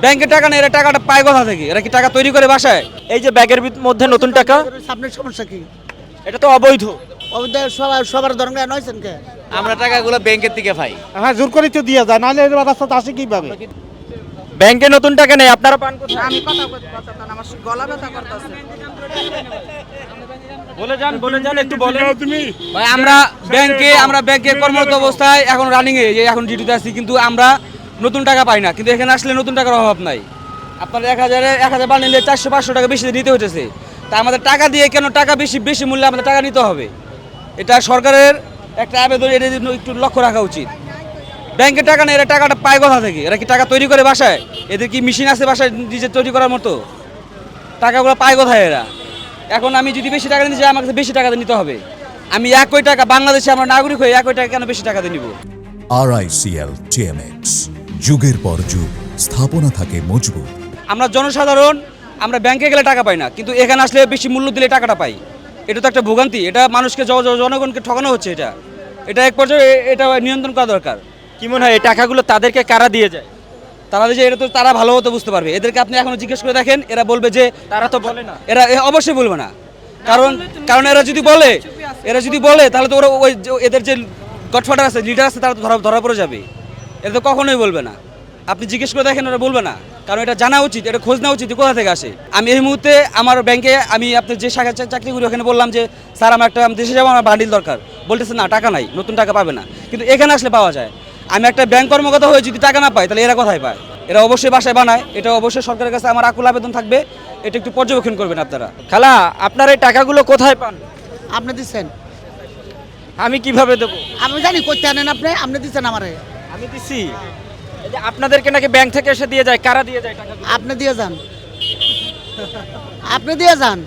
ব্যাংকে টাকা নেই, এরা টাকাটা পায় কোথা থেকে? এরা কি টাকা তৈরি করে বাসায়? এই যে ব্যাগের মধ্যে নতুন টাকা, আপনার সমস্যা কি? এটা তো অবৈধ। সবার ধরনের নয়ছেন কে? আমরা টাকাগুলো ব্যাংকের থেকে পাই। হ্যাঁ, জোর করে তো দিয়ে যায়, নাহলে এর রাস্তাতে আসে কিভাবে? ব্যাংকে নতুন টাকা নেই, আপনারা পান কোথায়? আমি কথা কথা আমার গলা ব্যথা করতেছে। বলে যান একটু বলেন। ভাই আমরা ব্যাংকে কর্মরত অবস্থায় এখন রানিং এ এখন ডিউটিতে আছি, কিন্তু আমরা নতুন টাকা পাই না। কিন্তু এখানে আসলে নতুন টাকার অভাব নাই। আপনার 1000 বানিয়ে 400-500 টাকা বেশি নিতে হইতেছে। তা আমাদের টাকা দিয়ে কেন টাকা বেশি মূল্যে আমাদের টাকা নিতে হবে? এটা সরকারের একটা আবেদন, এর জন্য একটু লক্ষ্য রাখা উচিত। ব্যাংকে টাকা নেই, এরা টাকাটা পায় কোথা থেকে? এরা কি টাকা তৈরি করে বাসায়? এদের কি মেশিন আছে বাসায় নিজে তৈরি করার মতো? টাকাগুলো পায় কোথায় এরা? এখন আমি যদি বেশি টাকা নিতে চাই, আমাকে বেশি টাকা দিয়ে নিতে হবে। আমি একই টাকা, বাংলাদেশে আমরা নাগরিক হয়ে একই টাকা কেন বেশি টাকা দিয়ে নিব? RICL TMX, যুগের পর যুগ স্থাপনা থাকে মজবুত। আমরা জনসাধারণ, আমরা ব্যাংকে গেলে টাকা পাই না, কিন্তু এখানে আসলে বেশি মূল্য দিলে টাকাটা পাই। এটা তো একটা ভোগান্তি, এটা মানুষকে জনগণকে ঠকানো হচ্ছে। এটা এক পর্যায়ে এটা নিয়ন্ত্রণ করা দরকার। কি মনে হয় এই টাকাগুলো তাদেরকে কারা দিয়ে যায়? তারা যে এটা তো তারা ভালো মতো বুঝতে পারবে। এদেরকে আপনি এখনো জিজ্ঞেস করে দেখেন, এরা বলবে যে তারা তো বলে না। এরা অবশ্যই বলবে না। কারণ এরা যদি বলে তাহলে তো ওরা এদের যে গডফাদার আছে, লিডার আছে, তারা তো ধরা পড়ে যাবে। এটা তো কখনোই বলবে না। আপনি জিজ্ঞেস করে দেখেন, ওরা বলবে না। কারণ এটা জানা উচিত, এটা খোঁজ নেওয়া উচিত কোথা থেকে আসে। আমি এই মুহূর্তে আমার ব্যাংকে আমি আপনার যে শাখায় চাকরি করি ওখানে বললাম যে স্যার আমার একটা দেশে যাবো, আমার বান্ডিল দরকার। বলতেছে না, টাকা নাই, নতুন টাকা পাবে না। কিন্তু এখানে আসলে পাওয়া যায়। আমি একটা ব্যাংক কর্মকর্তা হয়ে যদি টাকা না পাই, তাহলে এরা কোথায় পায়? এরা অবশ্যই বাসায় বানায়। এটা অবশ্যই সরকারের কাছে আমার আকুল আবেদন থাকবে, এটা একটু পর্যবেক্ষণ করবেন আপনারা। খালা, আপনার এই টাকাগুলো কোথায় পান? আপনি দিচ্ছেন? আমি কিভাবে দেবো? আমি জানি করতে আনেন আপনি দিচ্ছেন আমারে। আমি দিছি। এই যে আপনাদেরকে নাকি ব্যাংক থেকে এসে দিয়ে যায়, কারা দিয়ে যায় টাকাগুলো? আপনি দিয়ে যান, আপনি দিয়ে যান।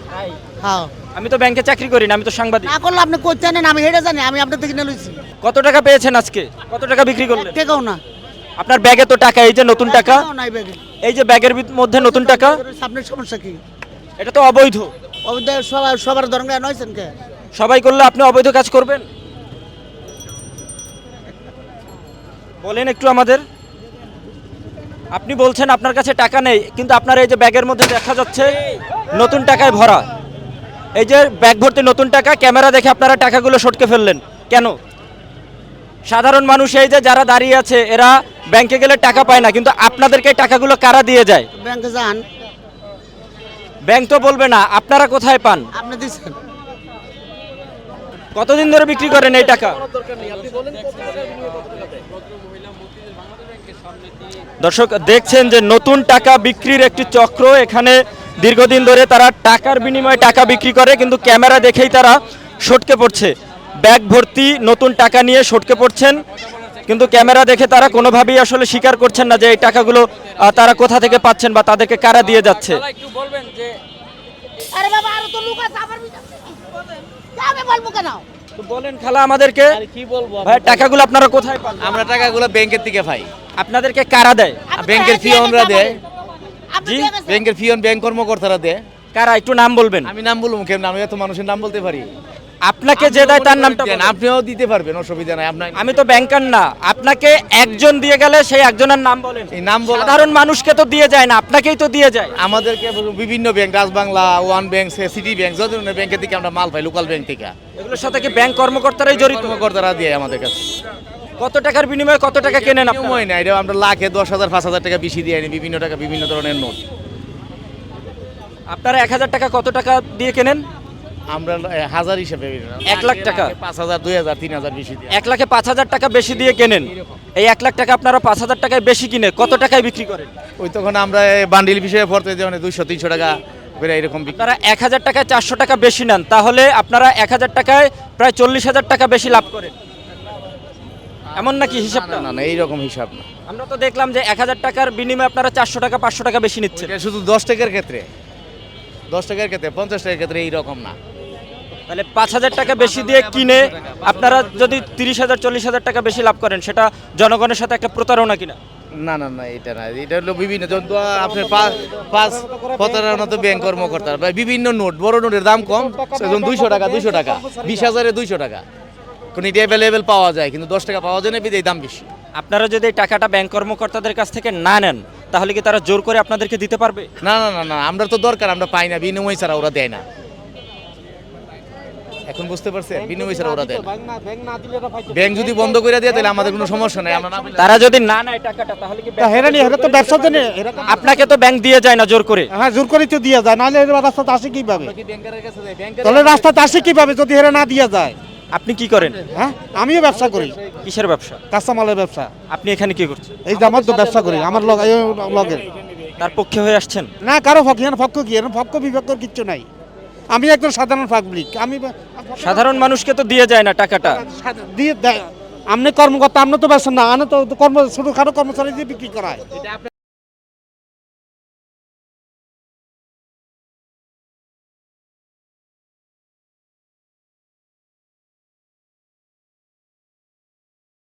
হ্যাঁ, আমি তো ব্যাংকে চাকরি করি না, আমি তো সাংবাদিক। না করলে আপনি করতে আনেন, আমি হেঁটে জানি। আমি আপনার থেকে নিয়ে লইছি। কত টাকা পেয়েছেন আজকে? কত টাকা বিক্রি করলেন? টেকাও না, আপনার ব্যাগে তো টাকা, এই যে নতুন টাকা, টেকাও নাই ব্যাগে। এই যে ব্যাগের মধ্যে নতুন টাকা, আপনার সমস্যা কি? এটা তো অবৈধ। সবার ধরনের নয়ছেন কে? সবাই করলে আপনি অবৈধ কাজ করবেন? বলেন একটু আমাদের। আপনি বলছেন আপনার কাছে টাকা নেই, কিন্তু আপনার এই যে ব্যাগের মধ্যে দেখা যাচ্ছে নতুন টাকায় ভরা। এই যে ব্যাগ ভর্তি নতুন টাকা, ক্যামেরা দেখে আপনারা টাকাগুলো সটকে ফেললেন কেন? সাধারণ মানুষ এই যে যারা দাঁড়িয়ে আছে, এরা ব্যাংকে গেলে টাকা পায় না, কিন্তু আপনাদেরকে টাকাগুলো কারা দিয়ে যায়? ব্যাংকে যান, ব্যাংক তো বলবে না। আপনারা কোথায় পান? আপনি দিচ্ছেন। কতদিন ধরে বিক্রি করেন এই টাকা? দর্শক দেখছেন যে নতুন টাকা বিক্রির একটি চক্র। এখানে দীর্ঘদিন ধরে তারা টাকার বিনিময়ে টাকা বিক্রি করে, কিন্তু ক্যামেরা দেখেই তারা সটকে পড়ছে। ব্যাগ ভর্তি নতুন টাকা নিয়ে সটকে পড়ছেন, কিন্তু ক্যামেরা দেখে তারা কোনোভাবেই আসলে স্বীকার করছেন না যে এই টাকাগুলো তারা কোথা থেকে পাচ্ছেন বা তাদেরকে কারা দিয়ে যাচ্ছে। আরে বাবা, আরো তো লোক আছে আমার ভিতরে। আমি বলবো কেন? তো বলেন খালা আমাদেরকে, কি বলবো? ভাই টাকাগুলো আপনারা কোথায় পান? আমরা টাকাগুলো ব্যাংকের থেকে পাই। আপনাদেরকে কারা দেয়? ব্যাংকের ফিওনরা দেয়। আপনি জি? দিয়ে গেছেন। ব্যাংকের ফিওন ব্যাংক কর্মকর্তারা দেয়। কারা একটু নাম বলবেন? আমি নাম বলবো কেমন? আমি এত মানুষের নাম বলতে পারি। আপনাকে যে দেয় তার নামটা দেন, বলেন। আপনিও দিতে পারবেন, অসুবিধা নাই। আপনার আমি তো ব্যাংকার না। আপনাকে একজন দিয়ে গেলে সেই একজনের নাম বলেন। এই নাম বলা সাধারণ মানুষকে তো দিয়ে যায় না, আপনাকেই তো দিয়ে যায়। আমাদেরকে বিভিন্ন ব্যাংক, রাজবাংলা, ওয়ান ব্যাংক, সিটি ব্যাংক, যত ধরনের ব্যাংকের থেকে আমরা মাল পাই, লোকাল ব্যাংক থেকে। এগুলোর সাথে কি ব্যাংক কর্মকর্তারাই জড়িত? কর্মকর্তারা দিয়ে আমাদের কাছে। কত টাকার বিনিময়ে কত টাকা কেনেন আপনারা? সময় নাই, এটা আমরা লাখে 10,000 5,000 টাকা বেশি দিয়ে আনি, বিভিন্ন টাকা বিভিন্ন ধরনের নোট। আপনারা 1000 টাকা কত টাকা দিয়ে কেনেন? আমরা হাজার হিসেবে 1 লাখ টাকা? 5,000 2,000 3,000 বেশি দিয়ে। 1 লাখে 5,000 টাকা বেশি দিয়ে কেনেন। এই 1 লাখ টাকা আপনারা 5,000 টাকায় বেশি কিনে কত টাকায় বিক্রি করেন? ওই তখন আমরা বান্ডিল বিষয়ে পড়তে যেমন 200-300 টাকা করে এরকম বিক্রি। আপনারা 1000 টাকায় 400 টাকা বেশি নেন, তাহলে আপনারা 1000 টাকায় প্রায় 40,000 টাকা বেশি লাভ করেন, এমন নাকি হিসাবটা? না না, এইরকম হিসাব না। আমরা তো দেখলাম যে 1000 টাকার বিনিময়ে আপনারা 400 টাকা 500 টাকা বেশি নিচ্ছেন। এটা শুধু 10 টাকার ক্ষেত্রে, 10 টাকার ক্ষেত্রে, 50 টাকার ক্ষেত্রে এইরকম না। তাহলে 5,000 টাকা বেশি দিয়ে কিনে আপনারা যদি 30,000 40,000 টাকা বেশি লাভ করেন, সেটা জনগণের সাথে একটা প্রতারণা কিনা? না না না, এটা না। এটা হলো বিভিন্ন আপনার পাঁচ প্রতারণা তো ব্যাংক কর্মকর্তা বা বিভিন্ন নোট, বড় নোটের দাম কম, সেজন্য 200 টাকা 20,000-এ 200 টাকা। কোন এটা অ্যাভেলেবেল পাওয়া যায়, কিন্তু 10 টাকা পাওয়া যায় না, বিধায় দাম বেশি। আপনারা যদি এই টাকাটা ব্যাংক কর্মকর্তাদের কাছ থেকে না নেন, তাহলে কি তারা জোর করে আপনাদেরকে দিতে পারবে? না না না না, আমরা তো দরকার, আমরা পাই না, বিনিময় ছাড়া ওরা দেয় না। এখন বুঝতে পারছেন, বিনিময় ছাড়া ওরা দেয় না। ব্যাংক যদি বন্ধ করে দেয় তাহলে আমাদের কোনো সমস্যা নাই, আমরা না পেলে- তারা যদি না নেয় টাকাটা তাহলে কি ব্যাংক- হেরানি হেরা তো ব্যবসার জন্য হেরা তো- আপনাকে তো ব্যাংক দিয়ে যায় না জোর করে। হ্যাঁ জোর করে তো দিয়ে যায়, নাহলে এর রাস্তাতে আসে কিভাবে? আমরা কি ব্যাংকের কাছে যাই? ব্যাংকের তাহলে রাস্তাতে আসে কিভাবে যদি হেরা না দিয়ে যায়? আপনি কি করেন? হ্যাঁ আমিও ব্যবসা করি, কিসের ব্যবসা? কাঁচামালের ব্যবসা। আপনি এখানে কি করছেন? এই যে আমার তো ব্যবসা করি, আমার লগে তার পক্ষে হয়ে আসছেন? না কারো পক্ষ, এখানে পক্ষ কি, এখানে পক্ষ বিপক্ষ কিচ্ছু নাই। আমি একজন সাধারণ পাবলিক, আমি সাধারণ মানুষকে তো দিয়ে যায় না টাকাটা। দিয়ে দেয়। আপনি কর্মকর্তা, আপনি তো ব্যবসা না, আমি তো কর্ম ছোটখাটো কর্মচারী দিয়ে বিক্রি করায়।